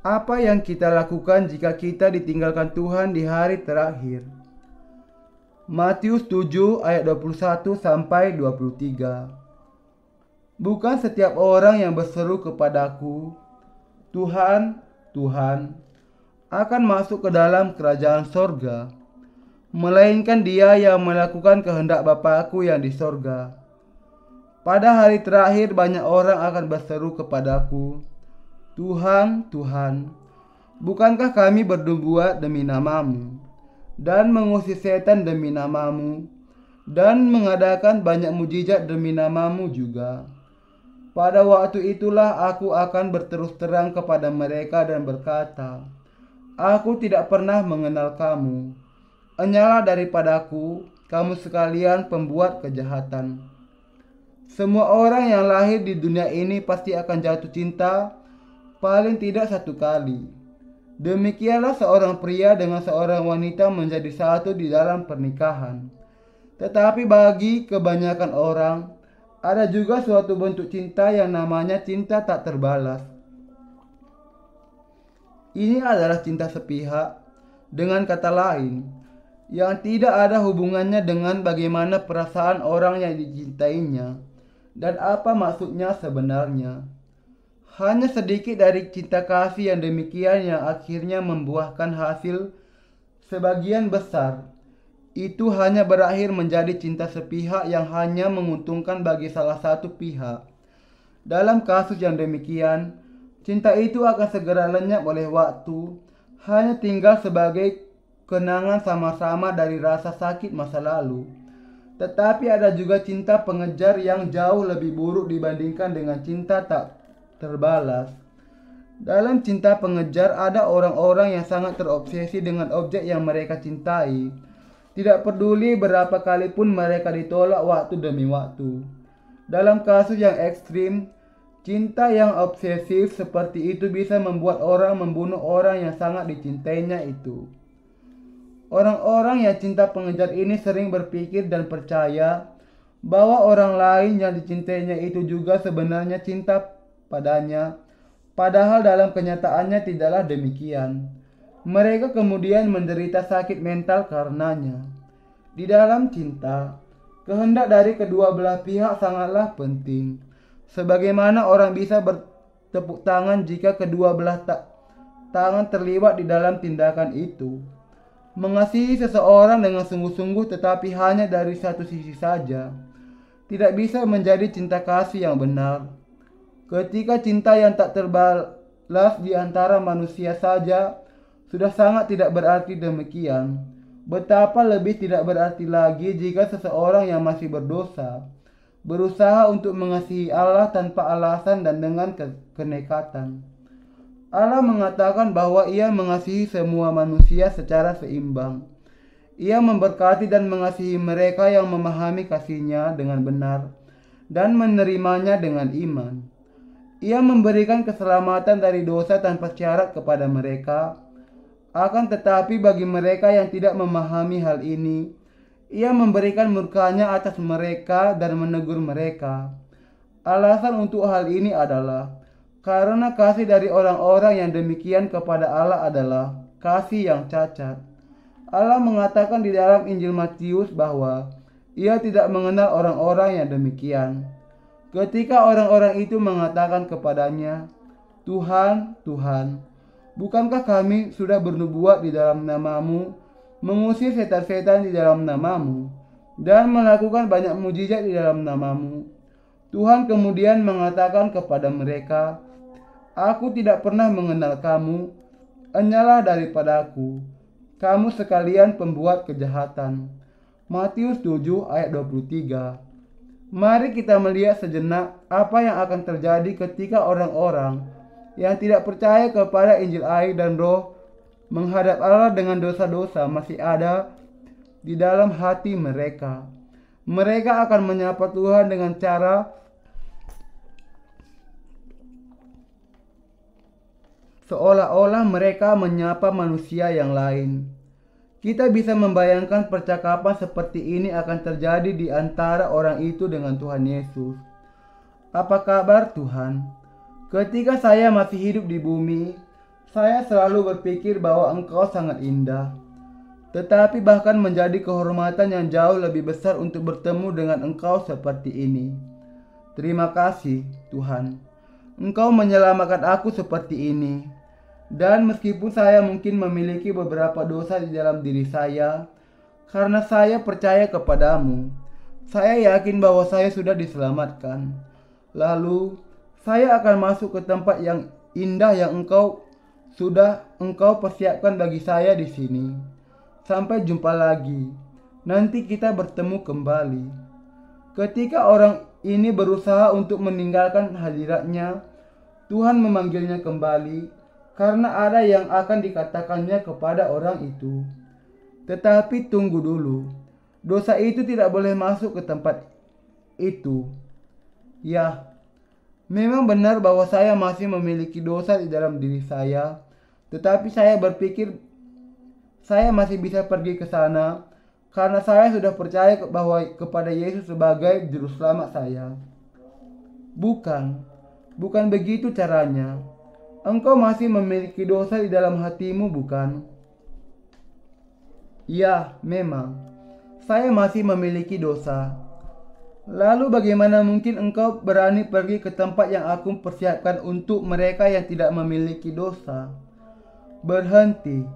Apa yang kita lakukan jika kita ditinggalkan Tuhan di hari terakhir? Matius 7 ayat 21 sampai 23. Bukan setiap orang yang berseru kepadaku, Tuhan, Tuhan, akan masuk ke dalam kerajaan sorga, melainkan dia yang melakukan kehendak Bapa-Ku yang di sorga. Pada hari terakhir banyak orang akan berseru kepadaku, Tuhan, Tuhan, bukankah kami bernubuat demi nama-Mu, dan mengusir setan demi nama-Mu, dan mengadakan banyak mujizat demi nama-Mu juga? Pada waktu itulah aku akan berterus terang kepada mereka dan berkata, Aku tidak pernah mengenal kamu. Enyalah daripadaku, kamu sekalian pembuat kejahatan. Semua orang yang lahir di dunia ini pasti akan jatuh cinta paling tidak satu kali. Demikianlah seorang pria dengan seorang wanita menjadi satu di dalam pernikahan. Tetapi bagi kebanyakan orang, ada juga suatu bentuk cinta yang namanya cinta tak terbalas. Ini adalah cinta sepihak, dengan kata lain, yang tidak ada hubungannya dengan bagaimana perasaan orang yang dicintainya dan apa maksudnya sebenarnya. Hanya sedikit dari cinta kasih yang demikian yang akhirnya membuahkan hasil sebagian besar. Itu hanya berakhir menjadi cinta sepihak yang hanya menguntungkan bagi salah satu pihak. Dalam kasus yang demikian, cinta itu akan segera lenyap oleh waktu, hanya tinggal sebagai kenangan sama-sama dari rasa sakit masa lalu. Tetapi ada juga cinta pengejar yang jauh lebih buruk dibandingkan dengan cinta tak terbalas. Dalam cinta pengejar ada orang-orang yang sangat terobsesi dengan objek yang mereka cintai. Tidak peduli berapa kali pun mereka ditolak waktu demi waktu. Dalam kasus yang ekstrim, cinta yang obsesif seperti itu bisa membuat orang membunuh orang yang sangat dicintainya itu. Orang-orang yang cinta pengejar ini sering berpikir dan percaya bahwa orang lain yang dicintainya itu juga sebenarnya cinta padanya, padahal dalam kenyataannya tidaklah demikian. Mereka kemudian menderita sakit mental karenanya. Di dalam cinta, kehendak dari kedua belah pihak sangatlah penting. Sebagaimana orang bisa bertepuk tangan jika kedua belah tangan terlibat di dalam tindakan itu. Mengasihi seseorang dengan sungguh-sungguh tetapi hanya dari satu sisi saja tidak bisa menjadi cinta kasih yang benar. Ketika cinta yang tak terbalas di antara manusia saja sudah sangat tidak berarti demikian, betapa lebih tidak berarti lagi jika seseorang yang masih berdosa berusaha untuk mengasihi Allah tanpa alasan dan dengan kenekatan. Allah mengatakan bahwa Ia mengasihi semua manusia secara seimbang. Ia memberkati dan mengasihi mereka yang memahami kasih-Nya dengan benar dan menerimanya dengan iman. Ia memberikan keselamatan dari dosa tanpa syarat kepada mereka. Akan tetapi bagi mereka yang tidak memahami hal ini, Ia memberikan murka-Nya atas mereka dan menegur mereka. Alasan untuk hal ini adalah karena kasih dari orang-orang yang demikian kepada Allah adalah kasih yang cacat. Allah mengatakan di dalam Injil Matius bahwa Ia tidak mengenal orang-orang yang demikian. Ketika orang-orang itu mengatakan kepadanya, Tuhan, Tuhan, bukankah kami sudah bernubuat di dalam nama-Mu, mengusir setan-setan di dalam nama-Mu, dan melakukan banyak mujizat di dalam nama-Mu? Tuhan kemudian mengatakan kepada mereka, Aku tidak pernah mengenal kamu, enyalah daripadaku, kamu sekalian pembuat kejahatan. Matius 7 ayat 23. Mari kita melihat sejenak apa yang akan terjadi ketika orang-orang yang tidak percaya kepada Injil air dan Roh menghadap Allah dengan dosa-dosa masih ada di dalam hati mereka. Mereka akan menyapa Tuhan dengan cara seolah-olah mereka menyapa manusia yang lain. Kita bisa membayangkan percakapan seperti ini akan terjadi di antara orang itu dengan Tuhan Yesus. Apa kabar Tuhan? Ketika saya masih hidup di bumi, Saya selalu berpikir bahwa Engkau sangat indah, tetapi bahkan menjadi kehormatan yang jauh lebih besar untuk bertemu dengan Engkau seperti ini. Terima kasih, Tuhan. Engkau menyelamatkan aku seperti ini. Dan meskipun saya mungkin memiliki beberapa dosa di dalam diri saya, karena saya percaya kepadamu, saya yakin bahwa saya sudah diselamatkan. Lalu, saya akan masuk ke tempat yang indah yang Engkau persiapkan bagi saya di sini. Sampai jumpa lagi. Nanti kita bertemu kembali. Ketika orang ini berusaha untuk meninggalkan hadiratnya, Tuhan memanggilnya kembali karena ada yang akan dikatakannya kepada orang itu. Tetapi tunggu dulu. Dosa itu tidak boleh masuk ke tempat itu. Ya, memang benar bahwa saya masih memiliki dosa di dalam diri saya, tetapi saya berpikir saya masih bisa pergi ke sana karena saya sudah percaya kepada Yesus sebagai juru selamat saya. Bukan begitu caranya. Engkau masih memiliki dosa di dalam hatimu, bukan? Ya, memang. Saya masih memiliki dosa. Lalu bagaimana mungkin engkau berani pergi ke tempat yang aku persiapkan untuk mereka yang tidak memiliki dosa? Berhenti.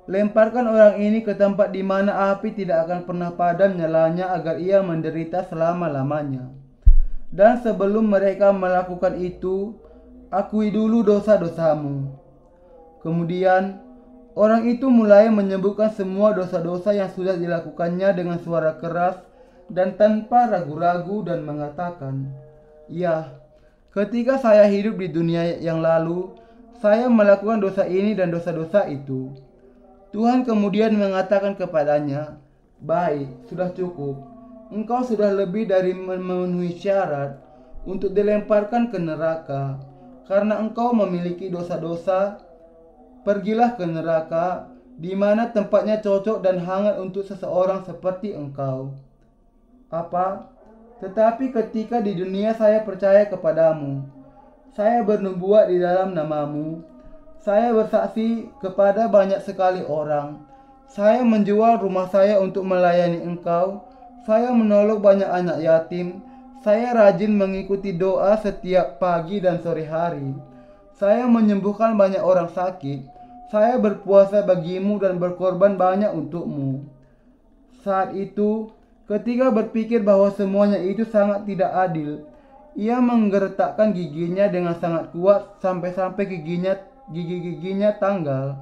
Lemparkan orang ini ke tempat di mana api tidak akan pernah padam nyalanya agar ia menderita selama-lamanya. Dan sebelum mereka melakukan itu, akui dulu dosa-dosamu. Kemudian, orang itu mulai menyebutkan semua dosa-dosa yang sudah dilakukannya dengan suara keras dan tanpa ragu-ragu dan mengatakan, "Ya, ketika saya hidup di dunia yang lalu, saya melakukan dosa ini dan dosa-dosa itu." Tuhan kemudian mengatakan kepadanya, "Baik, sudah cukup. Engkau sudah lebih dari memenuhi syarat untuk dilemparkan ke neraka. Karena engkau memiliki dosa-dosa, pergilah ke neraka, di mana tempatnya cocok dan hangat untuk seseorang seperti engkau." Apa? Tetapi ketika di dunia saya percaya kepadamu. Saya bernubuat di dalam namamu. Saya bersaksi kepada banyak sekali orang. Saya menjual rumah saya untuk melayani engkau. Saya menolong banyak anak yatim. Saya rajin mengikuti doa setiap pagi dan sore hari. Saya menyembuhkan banyak orang sakit. Saya berpuasa bagimu dan berkorban banyak untukmu. Saat itu, ketika berpikir bahwa semuanya itu sangat tidak adil, ia menggertakkan giginya dengan sangat kuat sampai-sampai gigi-giginya tanggal.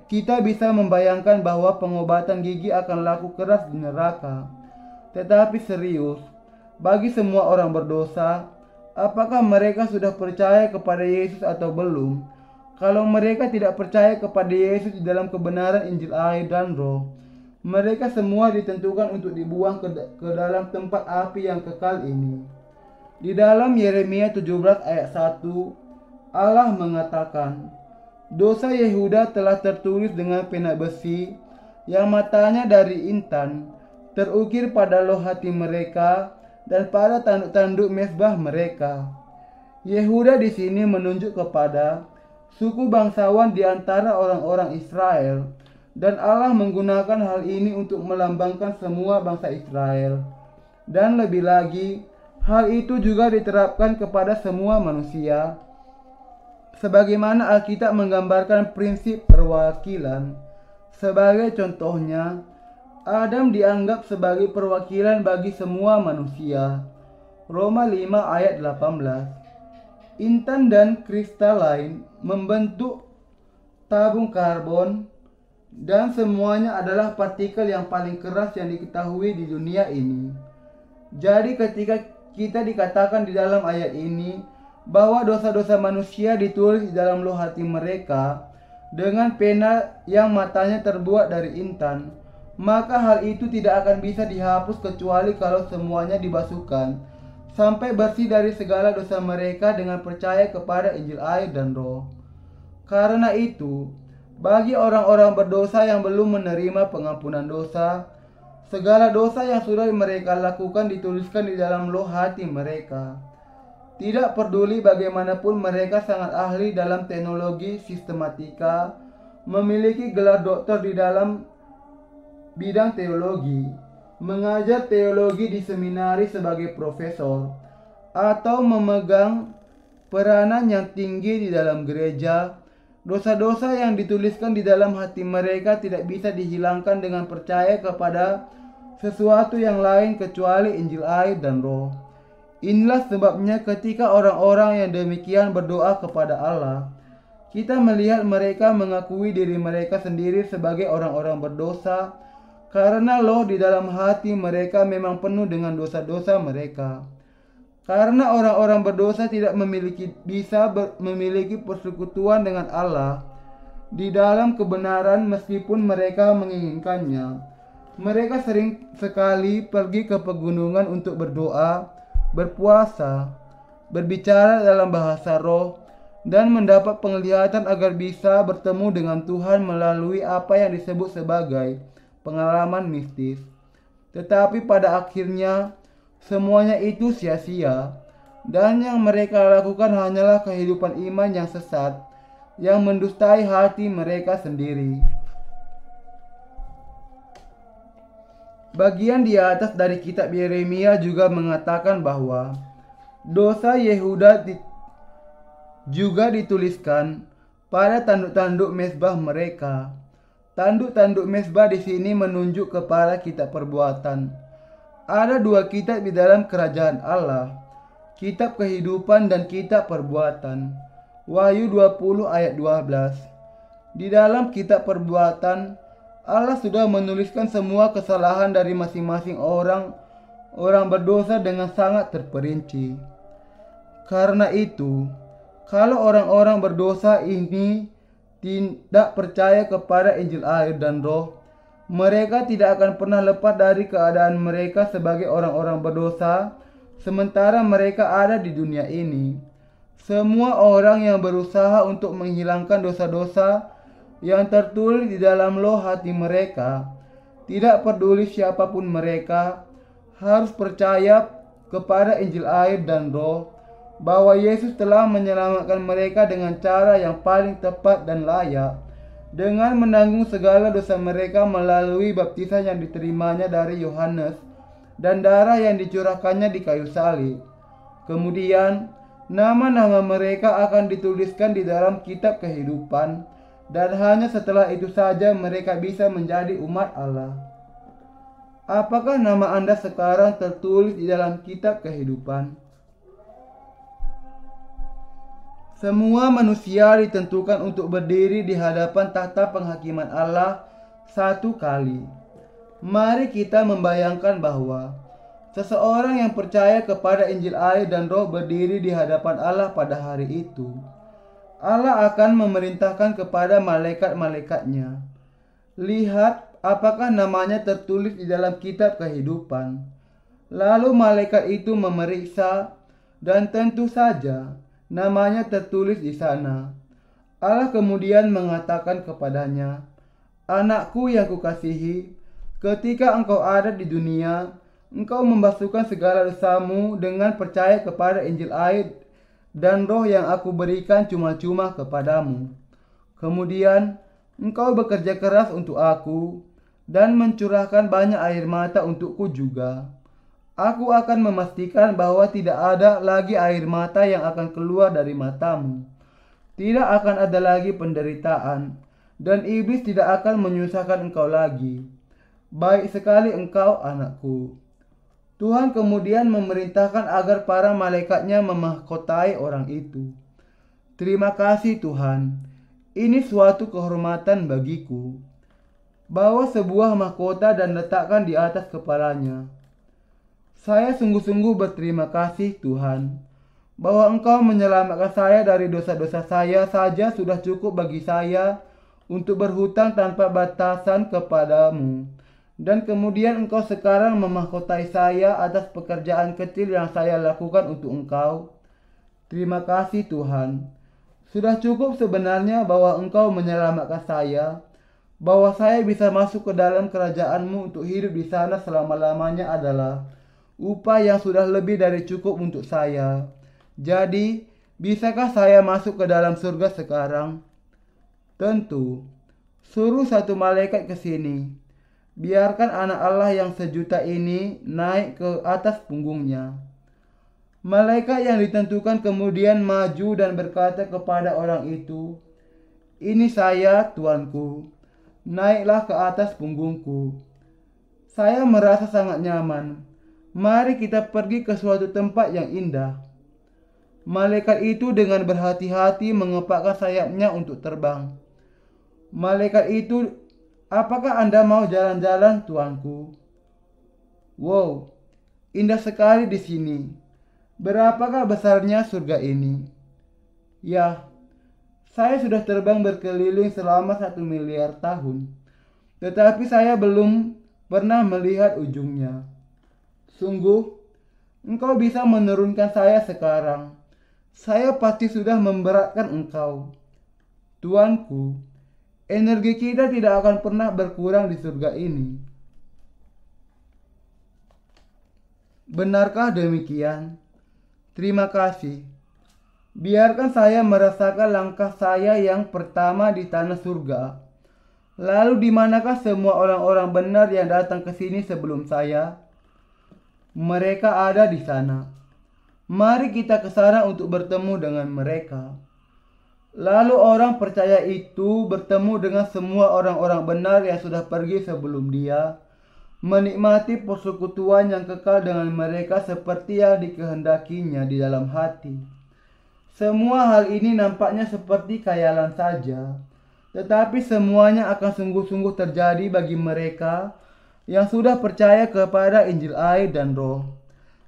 Kita bisa membayangkan bahwa pengobatan gigi akan laku keras di neraka. Tetapi serius, bagi semua orang berdosa, apakah mereka sudah percaya kepada Yesus atau belum? Kalau mereka tidak percaya kepada Yesus di dalam kebenaran Injil air dan Roh, mereka semua ditentukan untuk dibuang ke dalam tempat api yang kekal ini. Di dalam Yeremia 17 ayat 1, Allah mengatakan, "Dosa Yehuda telah tertulis dengan pena besi, yang matanya dari intan, terukir pada loh hati mereka dan pada tanduk-tanduk mezbah mereka." Yehuda di sini menunjuk kepada suku bangsawan di antara orang-orang Israel, dan Allah menggunakan hal ini untuk melambangkan semua bangsa Israel. Dan lebih lagi, hal itu juga diterapkan kepada semua manusia. Sebagaimana Alkitab menggambarkan prinsip perwakilan. Sebagai contohnya, Adam dianggap sebagai perwakilan bagi semua manusia. Roma 5 ayat 18. Intan dan kristal lain membentuk tabung karbon, dan semuanya adalah partikel yang paling keras yang diketahui di dunia ini. Jadi ketika kita dikatakan di dalam ayat ini bahwa dosa-dosa manusia ditulis di dalam loh hati mereka dengan pena yang matanya terbuat dari intan, maka hal itu tidak akan bisa dihapus kecuali kalau semuanya dibasuhkan sampai bersih dari segala dosa mereka dengan percaya kepada Injil air dan Roh. Karena itu, bagi orang-orang berdosa yang belum menerima pengampunan dosa, segala dosa yang sudah mereka lakukan dituliskan di dalam loh hati mereka. Tidak peduli bagaimanapun mereka sangat ahli dalam teknologi sistematika, memiliki gelar doktor di dalam bidang teologi, mengajar teologi di seminari sebagai profesor, atau memegang peranan yang tinggi di dalam gereja. Dosa-dosa yang dituliskan di dalam hati mereka tidak bisa dihilangkan dengan percaya kepada sesuatu yang lain kecuali Injil air dan Roh. Inilah sebabnya ketika orang-orang yang demikian berdoa kepada Allah, kita melihat mereka mengakui diri mereka sendiri sebagai orang-orang berdosa, karena loh di dalam hati mereka memang penuh dengan dosa-dosa mereka. Karena orang-orang berdosa tidak memiliki persekutuan dengan Allah di dalam kebenaran meskipun mereka menginginkannya. Mereka sering sekali pergi ke pegunungan untuk berdoa, berpuasa, berbicara dalam bahasa roh, dan mendapat penglihatan agar bisa bertemu dengan Tuhan melalui apa yang disebut sebagai pengalaman mistis. Tetapi pada akhirnya semuanya itu sia-sia, dan yang mereka lakukan hanyalah kehidupan iman yang sesat, yang mendustai hati mereka sendiri. Bagian di atas dari kitab Yeremia juga mengatakan bahwa dosa Yehuda juga dituliskan pada tanduk-tanduk mezbah mereka. Tanduk-tanduk mezbah di sini menunjuk kepada kitab perbuatan. Ada dua kitab di dalam kerajaan Allah, kitab kehidupan dan kitab perbuatan. Wahyu 20 ayat 12. Di dalam kitab perbuatan, Allah sudah menuliskan semua kesalahan dari masing-masing orang berdosa dengan sangat terperinci. Karena itu, kalau orang-orang berdosa ini tidak percaya kepada Injil air dan Roh, mereka tidak akan pernah lepas dari keadaan mereka sebagai orang-orang berdosa, sementara mereka ada di dunia ini. Semua orang yang berusaha untuk menghilangkan dosa-dosa yang tertulis di dalam loh hati mereka, tidak peduli siapapun mereka, harus percaya kepada Injil air dan Roh, bahwa Yesus telah menyelamatkan mereka dengan cara yang paling tepat dan layak, dengan menanggung segala dosa mereka melalui baptisan yang diterimanya dari Yohanes dan darah yang dicurahkannya di kayu salib. Kemudian, nama-nama mereka akan dituliskan di dalam kitab kehidupan, dan hanya setelah itu saja mereka bisa menjadi umat Allah. Apakah nama Anda sekarang tertulis di dalam kitab kehidupan? Semua manusia ditentukan untuk berdiri di hadapan tahta penghakiman Allah satu kali. Mari kita membayangkan bahwa seseorang yang percaya kepada Injil air dan Roh berdiri di hadapan Allah pada hari itu. Allah akan memerintahkan kepada malaikat-malaikatnya, lihat apakah namanya tertulis di dalam kitab kehidupan. Lalu malaikat itu memeriksa, dan tentu saja namanya tertulis di sana. Allah kemudian mengatakan kepadanya, "Anakku yang kukasihi, ketika engkau ada di dunia, engkau membasuhkan segala dosamu dengan percaya kepada Injil air dan Roh yang aku berikan cuma-cuma kepadamu. Kemudian engkau bekerja keras untuk aku dan mencurahkan banyak air mata untukku juga. Aku akan memastikan bahwa tidak ada lagi air mata yang akan keluar dari matamu. Tidak akan ada lagi penderitaan, dan iblis tidak akan menyusahkan engkau lagi. Baik sekali engkau, anakku." Tuhan kemudian memerintahkan agar para malaikatnya memahkotai orang itu. Terima kasih Tuhan, ini suatu kehormatan bagiku. Bawa sebuah mahkota dan letakkan di atas kepalanya. Saya sungguh-sungguh berterima kasih Tuhan, bahwa Engkau menyelamatkan saya dari dosa-dosa saya saja sudah cukup bagi saya untuk berhutang tanpa batasan kepadamu. Dan kemudian Engkau sekarang memahkotai saya atas pekerjaan kecil yang saya lakukan untuk Engkau. Terima kasih Tuhan. Sudah cukup sebenarnya bahwa Engkau menyelamatkan saya, bahwa saya bisa masuk ke dalam kerajaan-Mu untuk hidup di sana selama-lamanya adalah upah yang sudah lebih dari cukup untuk saya. Jadi, bisakah saya masuk ke dalam surga sekarang? Tentu. Suruh satu malaikat ke sini. Biarkan anak Allah yang sejuta ini naik ke atas punggungnya. Malaikat yang ditentukan kemudian maju dan berkata kepada orang itu, "Ini saya, tuanku. Naiklah ke atas punggungku." Saya merasa sangat nyaman. Mari kita pergi ke suatu tempat yang indah. Malaikat itu dengan berhati-hati mengepakkan sayapnya untuk terbang. Malaikat itu, "Apakah Anda mau jalan-jalan, tuanku?" "Wow, indah sekali di sini. Berapakah besarnya surga ini?" "Ya, saya sudah terbang berkeliling selama 1 miliar tahun. Tetapi saya belum pernah melihat ujungnya." "Sungguh, engkau bisa menurunkan saya sekarang. Saya pasti sudah memberatkan engkau." "Tuanku, energi kita tidak akan pernah berkurang di surga ini." "Benarkah demikian? Terima kasih. Biarkan saya merasakan langkah saya yang pertama di tanah surga. Lalu di manakah semua orang-orang benar yang datang ke sini sebelum saya?" "Mereka ada di sana. Mari kita ke sana untuk bertemu dengan mereka." Lalu orang percaya itu bertemu dengan semua orang-orang benar yang sudah pergi sebelum dia, menikmati persekutuan yang kekal dengan mereka seperti yang dikehendakinya di dalam hati. Semua hal ini nampaknya seperti khayalan saja, tetapi semuanya akan sungguh-sungguh terjadi bagi mereka yang sudah percaya kepada Injil air dan Roh.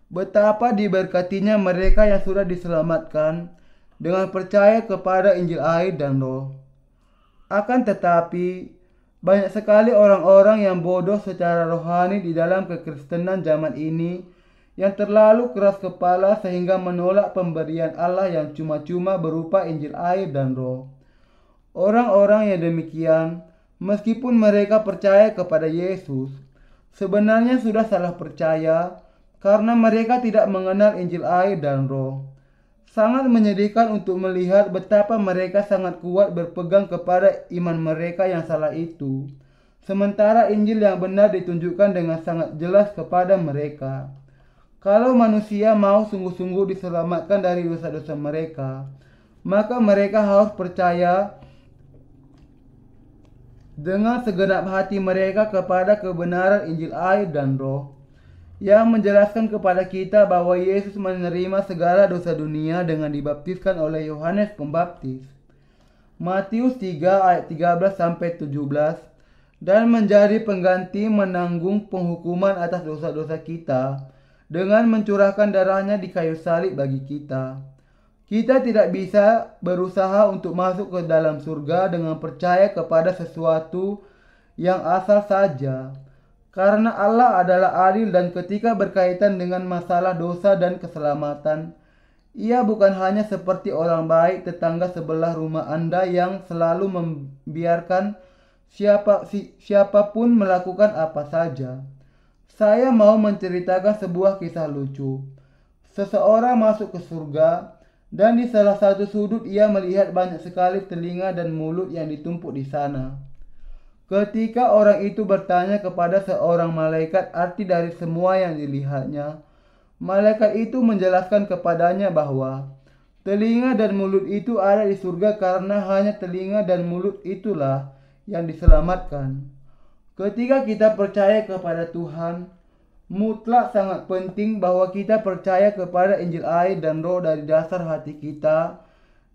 Betapa diberkatinya mereka yang sudah diselamatkan dengan percaya kepada Injil air dan Roh. Akan tetapi, banyak sekali orang-orang yang bodoh secara rohani di dalam kekristenan zaman ini yang terlalu keras kepala sehingga menolak pemberian Allah yang cuma-cuma berupa Injil air dan Roh. Orang-orang yang demikian, meskipun mereka percaya kepada Yesus, sebenarnya sudah salah percaya karena mereka tidak mengenal Injil air dan Roh. Sangat menyedihkan untuk melihat betapa mereka sangat kuat berpegang kepada iman mereka yang salah itu, sementara Injil yang benar ditunjukkan dengan sangat jelas kepada mereka. Kalau manusia mau sungguh-sungguh diselamatkan dari dosa-dosa mereka, maka mereka harus percaya dengan segenap hati mereka kepada kebenaran Injil air dan Roh, yang menjelaskan kepada kita bahwa Yesus menerima segala dosa dunia dengan dibaptiskan oleh Yohanes Pembaptis. Matius 3 ayat 13-17, dan menjadi pengganti menanggung penghukuman atas dosa-dosa kita dengan mencurahkan darahnya di kayu salib bagi kita. Kita tidak bisa berusaha untuk masuk ke dalam surga dengan percaya kepada sesuatu yang asal saja. Karena Allah adalah adil dan ketika berkaitan dengan masalah dosa dan keselamatan, Ia bukan hanya seperti orang baik tetangga sebelah rumah Anda yang selalu membiarkan siapapun melakukan apa saja. Saya mau menceritakan sebuah kisah lucu. Seseorang masuk ke surga dan di salah satu sudut ia melihat banyak sekali telinga dan mulut yang ditumpuk di sana. Ketika orang itu bertanya kepada seorang malaikat arti dari semua yang dilihatnya, malaikat itu menjelaskan kepadanya bahwa telinga dan mulut itu ada di surga karena hanya telinga dan mulut itulah yang diselamatkan. Ketika kita percaya kepada Tuhan, mutlak sangat penting bahwa kita percaya kepada Injil air dan Roh dari dasar hati kita,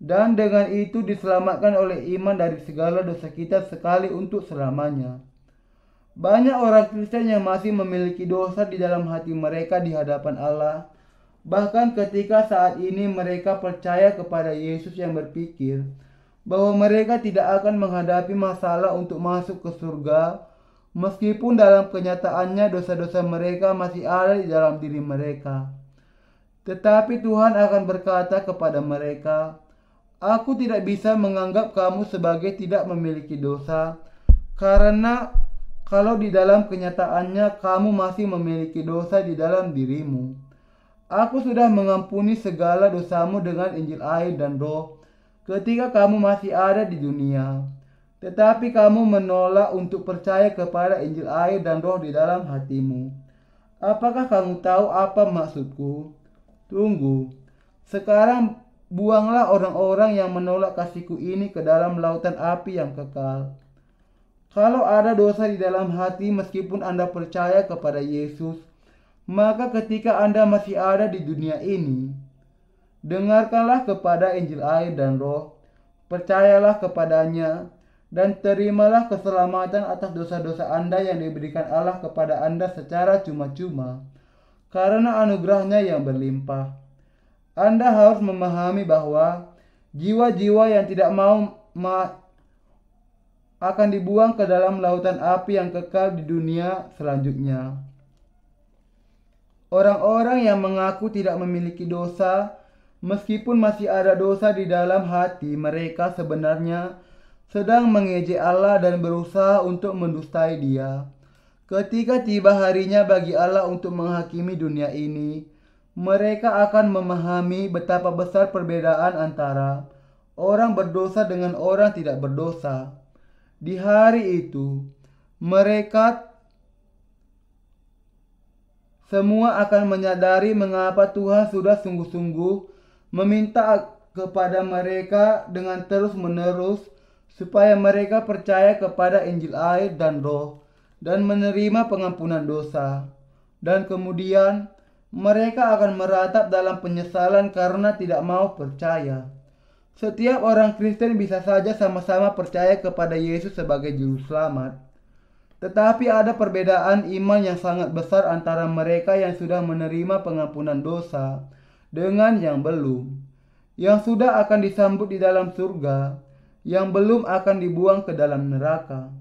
dan dengan itu diselamatkan oleh iman dari segala dosa kita sekali untuk selamanya. Banyak orang Kristen yang masih memiliki dosa di dalam hati mereka di hadapan Allah, bahkan ketika saat ini mereka percaya kepada Yesus yang berpikir bahwa mereka tidak akan menghadapi masalah untuk masuk ke surga, meskipun dalam kenyataannya dosa-dosa mereka masih ada di dalam diri mereka. Tetapi Tuhan akan berkata kepada mereka, "Aku tidak bisa menganggap kamu sebagai tidak memiliki dosa, karena kalau di dalam kenyataannya kamu masih memiliki dosa di dalam dirimu. Aku sudah mengampuni segala dosamu dengan Injil air dan roh ketika kamu masih ada di dunia. Tetapi kamu menolak untuk percaya kepada Injil air dan roh di dalam hatimu. Apakah kamu tahu apa maksudku? Tunggu. Sekarang buanglah orang-orang yang menolak kasihku ini ke dalam lautan api yang kekal. Kalau ada dosa di dalam hati meskipun Anda percaya kepada Yesus, maka ketika Anda masih ada di dunia ini, dengarkanlah kepada Injil air dan roh, percayalah kepadanya, dan terimalah keselamatan atas dosa-dosa Anda yang diberikan Allah kepada Anda secara cuma-cuma, karena anugerahnya yang berlimpah. Anda harus memahami bahwa jiwa-jiwa yang tidak mau akan dibuang ke dalam lautan api yang kekal di dunia selanjutnya. Orang-orang yang mengaku tidak memiliki dosa, meskipun masih ada dosa di dalam hati mereka, sebenarnya sedang mengejek Allah dan berusaha untuk mendustai Dia. Ketika tiba harinya bagi Allah untuk menghakimi dunia ini, mereka akan memahami betapa besar perbedaan antara orang berdosa dengan orang tidak berdosa. Di hari itu, mereka semua akan menyadari mengapa Tuhan sudah sungguh-sungguh meminta kepada mereka dengan terus-menerus supaya mereka percaya kepada Injil air dan roh dan menerima pengampunan dosa. Dan kemudian mereka akan meratap dalam penyesalan karena tidak mau percaya. Setiap orang Kristen bisa saja sama-sama percaya kepada Yesus sebagai juru selamat. Tetapi ada perbedaan iman yang sangat besar antara mereka yang sudah menerima pengampunan dosa dengan yang belum. Yang sudah akan disambut di dalam surga, yang belum akan dibuang ke dalam neraka.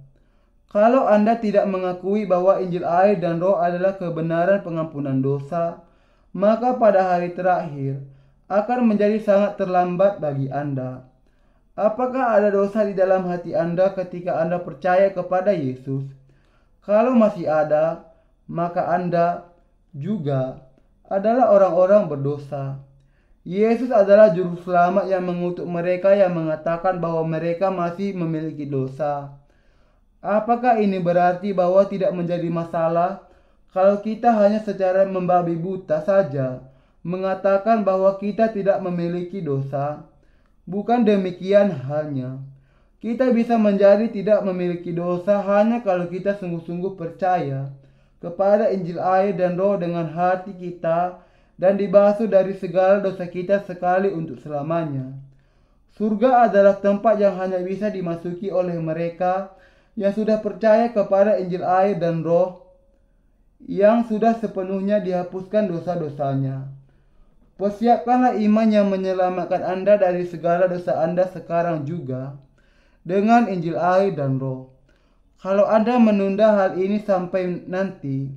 Kalau Anda tidak mengakui bahwa Injil air dan roh adalah kebenaran pengampunan dosa, maka pada hari terakhir akan menjadi sangat terlambat bagi Anda. Apakah ada dosa di dalam hati Anda ketika Anda percaya kepada Yesus? Kalau masih ada, maka Anda juga adalah orang-orang berdosa. Yesus adalah juru selamat yang mengutuk mereka yang mengatakan bahwa mereka masih memiliki dosa. Apakah ini berarti bahwa tidak menjadi masalah kalau kita hanya secara membabi buta saja mengatakan bahwa kita tidak memiliki dosa? Bukan demikian halnya. Kita bisa menjadi tidak memiliki dosa hanya kalau kita sungguh-sungguh percaya kepada Injil air dan roh dengan hati kita dan dibasuh dari segala dosa kita sekali untuk selamanya. Surga adalah tempat yang hanya bisa dimasuki oleh mereka yang sudah percaya kepada Injil air dan roh yang sudah sepenuhnya dihapuskan dosa-dosanya. Persiapkanlah iman yang menyelamatkan Anda dari segala dosa Anda sekarang juga dengan Injil air dan roh. Kalau Anda menunda hal ini sampai nanti,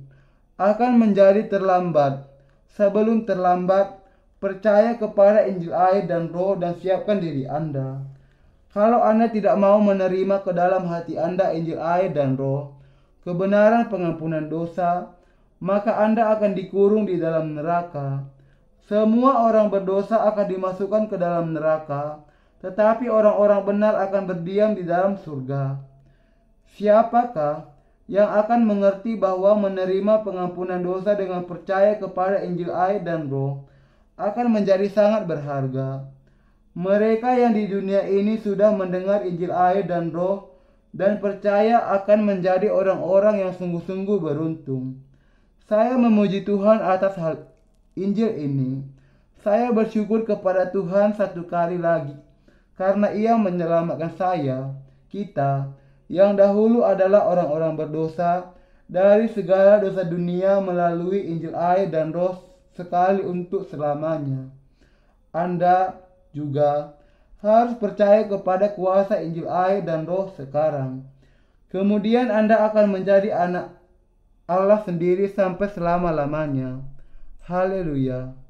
akan menjadi terlambat. Sebelum terlambat, percaya kepada Injil air dan roh dan siapkan diri Anda. Kalau Anda tidak mau menerima ke dalam hati Anda Injil air dan roh, kebenaran pengampunan dosa, maka Anda akan dikurung di dalam neraka. Semua orang berdosa akan dimasukkan ke dalam neraka, tetapi orang-orang benar akan berdiam di dalam surga. Siapakah yang akan mengerti bahwa menerima pengampunan dosa dengan percaya kepada Injil air dan roh akan menjadi sangat berharga? Mereka yang di dunia ini sudah mendengar Injil air dan roh dan percaya akan menjadi orang-orang yang sungguh-sungguh beruntung. Saya memuji Tuhan atas hal Injil ini. Saya bersyukur kepada Tuhan satu kali lagi karena Ia menyelamatkan kita, yang dahulu adalah orang-orang berdosa, dari segala dosa dunia melalui Injil air dan roh sekali untuk selamanya. Anda juga harus percaya kepada kuasa Injil air dan roh sekarang. Kemudian Anda akan menjadi anak Allah sendiri sampai selama-lamanya. Haleluya.